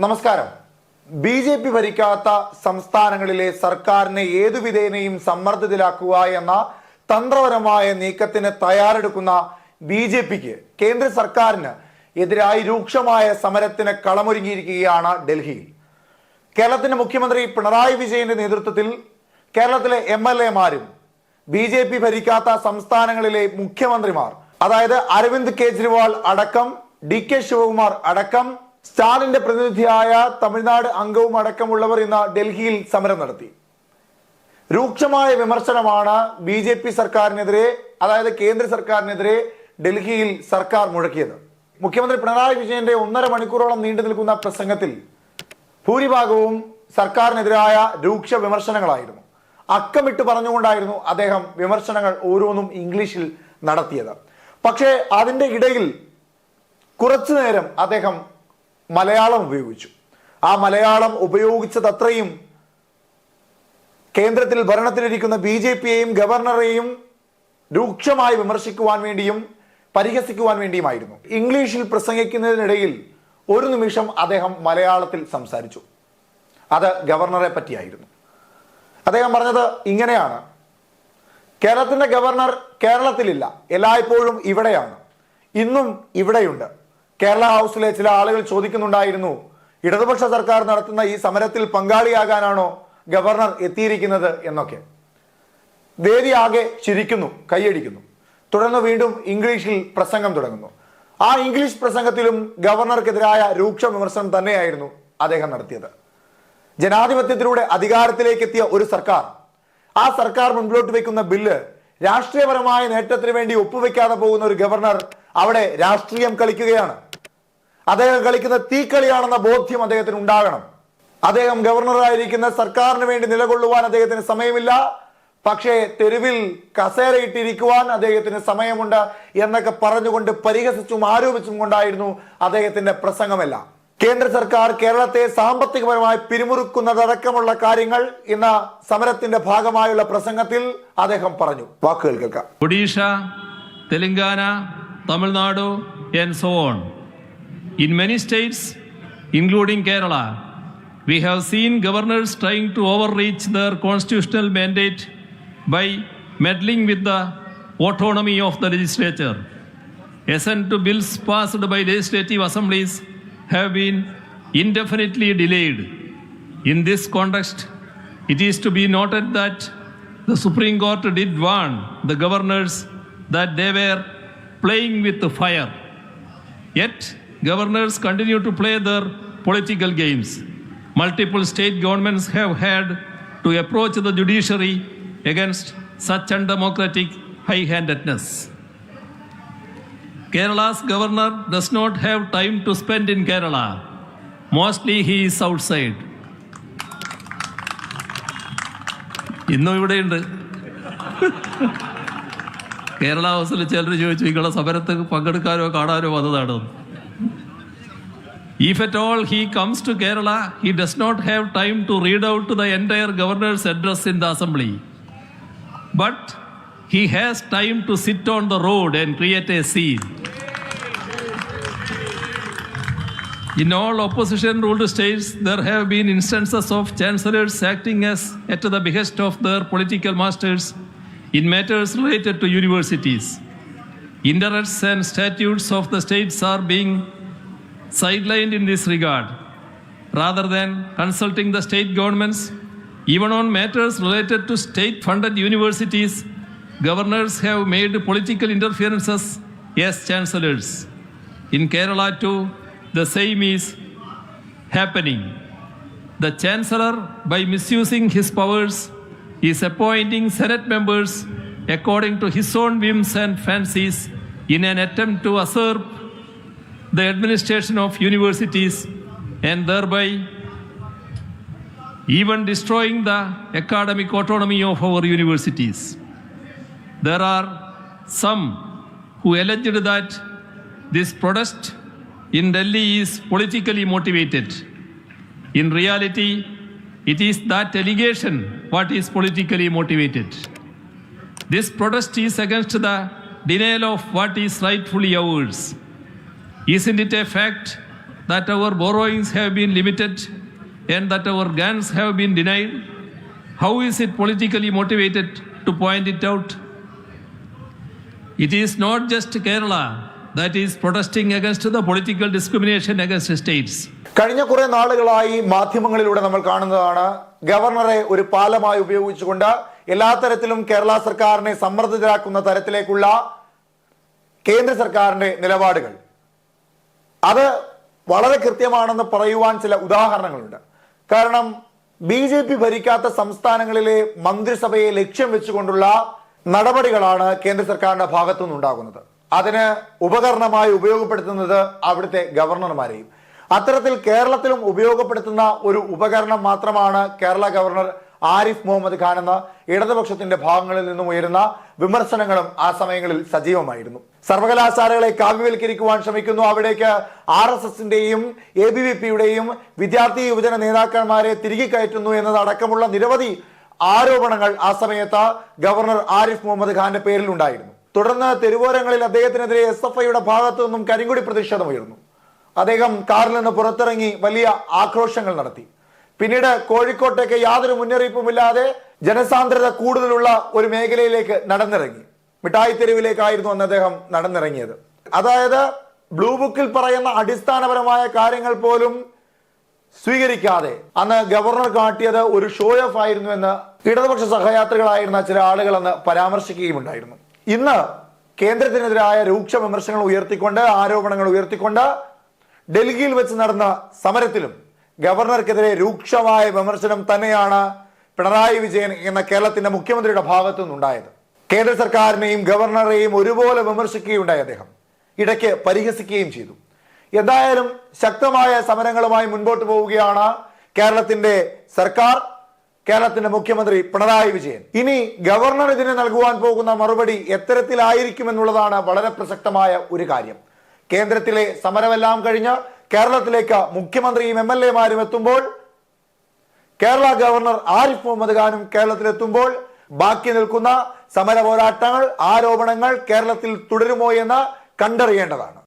നമസ്കാരം. BJP ഭരിക്കാത്ത സംസ്ഥാനങ്ങളിലെ സർക്കാരിനെ ഏതുവിധേനയും സമ്മർദ്ദത്തിലാക്കുക എന്ന തന്ത്രപരമായ നീക്കത്തിന് തയ്യാറെടുക്കുന്ന BJPക്ക് കേന്ദ്ര സർക്കാരിന് എതിരായി രൂക്ഷമായ സമരത്തിന് കളമൊരുങ്ങിയിരിക്കുകയാണ് ഡൽഹിയിൽ. കേരളത്തിന്റെ മുഖ്യമന്ത്രി പിണറായി വിജയന്റെ നേതൃത്വത്തിൽ കേരളത്തിലെ MLAമാരും BJP ഭരിക്കാത്ത സംസ്ഥാനങ്ങളിലെ മുഖ്യമന്ത്രിമാർ, അതായത് അരവിന്ദ് കെജ്രിവാൾ അടക്കം, DK ശിവകുമാർ അടക്കം, സ്റ്റാലിന്റെ പ്രതിനിധിയായ തമിഴ്നാട് അംഗവും അടക്കമുള്ളവർ ഇന്ന് ഡൽഹിയിൽ സമരം നടത്തി. രൂക്ഷമായ വിമർശനമാണ് BJP സർക്കാരിനെതിരെ, അതായത് കേന്ദ്ര സർക്കാരിനെതിരെ ഡൽഹിയിൽ സർക്കാർ മുഴക്കിയത്. മുഖ്യമന്ത്രി പിണറായി വിജയന്റെ 1.5 മണിക്കൂറോളം നീണ്ടു നിൽക്കുന്ന പ്രസംഗത്തിൽ ഭൂരിഭാഗവും സർക്കാരിനെതിരായ രൂക്ഷ വിമർശനങ്ങളായിരുന്നു. അക്കമിട്ട് പറഞ്ഞുകൊണ്ടായിരുന്നു അദ്ദേഹം വിമർശനങ്ങൾ ഓരോന്നും ഇംഗ്ലീഷിൽ നടത്തിയത്. പക്ഷേ അതിന്റെ ഇടയിൽ കുറച്ചു നേരം അദ്ദേഹം മലയാളം ഉപയോഗിച്ചു. ആ മലയാളം ഉപയോഗിച്ചതത്രയും കേന്ദ്രത്തിൽ ഭരണത്തിലിരിക്കുന്ന BJPയെയും ഗവർണറെയും രൂക്ഷമായി വിമർശിക്കുവാൻ വേണ്ടിയും പരിഹസിക്കുവാൻ വേണ്ടിയുമായിരുന്നു. ഇംഗ്ലീഷിൽ പ്രസംഗിക്കുന്നതിനിടയിൽ ഒരു നിമിഷം അദ്ദേഹം മലയാളത്തിൽ സംസാരിച്ചു. അത് ഗവർണറെ പറ്റിയായിരുന്നു. അദ്ദേഹം പറഞ്ഞത് ഇങ്ങനെയാണ്: കേരളത്തിന്റെ ഗവർണർ കേരളത്തിലില്ല, എല്ലായ്പ്പോഴും ഇവിടെയാണ്, ഇന്നും ഇവിടെയുണ്ട്. കേരള ഹൗസിലെ ചില ആളുകൾ ചോദിക്കുന്നുണ്ടായിരുന്നു, ഇടതുപക്ഷ സർക്കാർ നടത്തുന്ന ഈ സമരത്തിൽ പങ്കാളിയാകാനാണോ ഗവർണർ എത്തിയിരിക്കുന്നത് എന്നൊക്കെ. വേദി ആകെ ചിരിക്കുന്നു, കൈയടിക്കുന്നു. തുടർന്ന് വീണ്ടും ഇംഗ്ലീഷിൽ പ്രസംഗം തുടങ്ങുന്നു. ആ ഇംഗ്ലീഷ് പ്രസംഗത്തിലും ഗവർണർക്കെതിരായ രൂക്ഷ വിമർശനം തന്നെയായിരുന്നു അദ്ദേഹം നടത്തിയത്. ജനാധിപത്യത്തിലൂടെ അധികാരത്തിലേക്ക് എത്തിയ ഒരു സർക്കാർ, ആ സർക്കാർ മുൻപോട്ട് വെക്കുന്ന ബില്ല് രാഷ്ട്രീയപരമായ നേട്ടത്തിന് വേണ്ടി ഒപ്പുവെക്കാതെ പോകുന്ന ഒരു ഗവർണർ അവിടെ രാഷ്ട്രീയം കളിക്കുകയാണ്. അദ്ദേഹം കളിക്കുന്ന തീക്കളിയാണെന്ന ബോധ്യം അദ്ദേഹത്തിന് ഉണ്ടാകണം. അദ്ദേഹം ഗവർണറായിരിക്കുന്ന സർക്കാരിന് വേണ്ടി നിലകൊള്ളുവാൻ അദ്ദേഹത്തിന് സമയമില്ല, പക്ഷേ തെരുവിൽ കസേരയിട്ടിരിക്കുവാൻ അദ്ദേഹത്തിന് സമയമുണ്ട് എന്നൊക്കെ പറഞ്ഞുകൊണ്ട് പരിഹസിച്ചും ആരോപിച്ചും കൊണ്ടായിരുന്നു അദ്ദേഹത്തിന്റെ പ്രസംഗമെല്ലാം. കേന്ദ്ര സർക്കാർ കേരളത്തെ സാമ്പത്തികപരമായി പിരിമുറുക്കുന്നതടക്കമുള്ള കാര്യങ്ങൾ ഇന്ന് സമരത്തിന്റെ ഭാഗമായുള്ള പ്രസംഗത്തിൽ അദ്ദേഹം പറഞ്ഞു. വാക്കുകൾ കേൾക്കാം. Odisha, Telangana, Tamil Nadu and so on. In many states, including Kerala, we have seen governors trying to overreach their constitutional mandate by meddling with the autonomy of the legislature. Assent to bills passed by legislative assemblies have been indefinitely delayed. In this context, it is to be noted that the Supreme Court did warn the governors that they were playing with the fire. Yet, governors continue to play their political games. Multiple state governments have had to approach the judiciary against such undemocratic high-handedness. Kerala's governor does not have time to spend in Kerala. Mostly he is outside. ഇന്നും ഇവിടെയുണ്ട്. കേരള ഹൗസിൽ ചിലർ ചോദിച്ചു, നിങ്ങളെ സമരത്തിൽ പങ്കെടുക്കാനോ കാണാനോ വന്നതാണോ? If at all he comes to Kerala, he does not have time to read out the entire governor's address in the assembly. But he has time to sit on the road and create a scene. In all opposition-ruled states, there have been instances of chancellors acting as at the behest of their political masters in matters related to universities. Interests and statutes of the states are being sidelined in this regard. Rather than consulting the state governments, even on matters related to state-funded universities, governors have made political interferences as chancellors. In Kerala too, the same is happening. The chancellor, by misusing his powers, is appointing senate members according to his own whims and fancies in an attempt to usurp the administration of universities and thereby even destroying the academic autonomy of our universities. There are some who alleged that this protest in Delhi is politically motivated. In reality, it is that allegation what is politically motivated. This protest is against the denial of what is rightfully ours. Isn't it a fact that our borrowings have been limited and that our grants have been denied? How is it politically motivated to point it out? It is not just Kerala that is protesting against the political discrimination against states. കഴിഞ്ഞ കുറെ നാളുകളായി മാധ്യമങ്ങളിലൂടെ നമ്മൾ കാണുന്നതാണ് ഗവർണറെ ഒരു പാലമായി ഉപയോഗിച്ചുകൊണ്ട് എല്ലാ തരത്തിലും കേരള സർക്കാരിനെ സമ്മർദ്ദിതരാക്കുന്ന തരത്തിലേക്കുള്ള കേന്ദ്ര സർക്കാരിന്റെ നിലപാടുകൾ. അത് വളരെ കൃത്യമാണെന്ന് പറയുവാൻ ചില ഉദാഹരണങ്ങളുണ്ട്. കാരണം BJP ഭരിക്കാത്ത സംസ്ഥാനങ്ങളിലെ മന്ത്രിസഭയെ ലക്ഷ്യം വെച്ചുകൊണ്ടുള്ള നടപടികളാണ് കേന്ദ്ര സർക്കാരിന്റെ ഭാഗത്തുനിന്നുണ്ടാകുന്നത്. അതിന് ഉപകരണമായി ഉപയോഗപ്പെടുത്തുന്നത് അവിടുത്തെ ഗവർണർമാരെയും. അത്തരത്തിൽ കേരളത്തിലും ഉപയോഗപ്പെടുത്തുന്ന ഒരു ഉപകരണം മാത്രമാണ് കേരള ഗവർണർ ആരിഫ് മുഹമ്മദ് ഖാൻ എന്ന ഇടതുപക്ഷത്തിന്റെ ഭാഗങ്ങളിൽ നിന്നും ഉയരുന്ന വിമർശനങ്ങളും ആ സമയങ്ങളിൽ സജീവമായിരുന്നു. സർവകലാശാലകളെ കാവ്യവൽക്കരിക്കുവാൻ ശ്രമിക്കുന്നു, അവിടേക്ക് RSSന്റെയും ABVPയുടെയും വിദ്യാർത്ഥി യുവജന നേതാക്കന്മാരെ തിരികെ കയറ്റുന്നു എന്നതടക്കമുള്ള നിരവധി ആരോപണങ്ങൾ ആ സമയത്ത് ഗവർണർ ആരിഫ് മുഹമ്മദ് ഖാന്റെ പേരിൽ ഉണ്ടായിരുന്നു. തുടർന്ന് തെരുവോരങ്ങളിൽ അദ്ദേഹത്തിനെതിരെ SFIയുടെ ഭാഗത്തു നിന്നും കരിങ്കൊടി പ്രതിഷേധം ഉയർന്നു. അദ്ദേഹം കാറിൽ നിന്ന് പുറത്തിറങ്ങി വലിയ ആക്രോശങ്ങൾ നടത്തി. പിന്നീട് കോഴിക്കോട്ടേക്ക് യാതൊരു മുന്നറിയിപ്പുമില്ലാതെ ജനസാന്ദ്രത കൂടുതലുള്ള ഒരു മേഖലയിലേക്ക് നടന്നിറങ്ങി. മിഠായി തെരുവിലേക്കായിരുന്നു അന്ന് അദ്ദേഹം നടന്നിറങ്ങിയത്. അതായത് ബ്ലൂ ബുക്കിൽ പറയുന്ന അടിസ്ഥാനപരമായ കാര്യങ്ങൾ പോലും സ്വീകരിക്കാതെ അന്ന് ഗവർണർ കാട്ടിയത് ഒരു ഷോ ഓഫ് ആയിരുന്നു എന്ന് ഇടതുപക്ഷ സഹയാത്രികളായിരുന്ന ചില ആളുകൾ അന്ന് പരാമർശിക്കുകയുമുണ്ടായിരുന്നു. ഇന്ന് കേന്ദ്രത്തിനെതിരായ രൂക്ഷ വിമർശനങ്ങൾ ഉയർത്തിക്കൊണ്ട്, ആരോപണങ്ങൾ ഉയർത്തിക്കൊണ്ട് ഡൽഹിയിൽ വെച്ച് നടന്ന സമരത്തിലും ഗവർണർക്കെതിരെ രൂക്ഷമായ വിമർശനം തന്നെയാണ് പിണറായി വിജയൻ എന്ന കേരളത്തിന്റെ മുഖ്യമന്ത്രിയുടെ ഭാഗത്തു നിന്നുണ്ടായത്. കേന്ദ്ര സർക്കാരിനെയും ഗവർണറെയും ഒരുപോലെ വിമർശിക്കുകയുണ്ടായി അദ്ദേഹം. ഇടയ്ക്ക് പരിഹസിക്കുകയും ചെയ്തു. എന്തായാലും ശക്തമായ സമരങ്ങളുമായി മുൻപോട്ട് പോവുകയാണ് കേരളത്തിന്റെ സർക്കാർ, കേരളത്തിന്റെ മുഖ്യമന്ത്രി പിണറായി വിജയൻ. ഇനി ഗവർണർ ഇതിന് നൽകുവാൻ പോകുന്ന മറുപടി എത്തരത്തിലായിരിക്കും എന്നുള്ളതാണ് വളരെ പ്രസക്തമായ ഒരു കാര്യം. കേന്ദ്രത്തിലെ സമരമെല്ലാം കഴിഞ്ഞ് കേരളത്തിലേക്ക് മുഖ്യമന്ത്രിയും MLAമാരും എത്തുമ്പോൾ, കേരള ഗവർണർ ആരിഫ് മുഹമ്മദ് ഖാനും കേരളത്തിലെത്തുമ്പോൾ ബാക്കി നിൽക്കുന്ന സമര പോരാട്ടങ്ങൾ, ആരോപണങ്ങൾ കേരളത്തിൽ തുടരുമോ എന്ന് കണ്ടറിയേണ്ടതാണ്.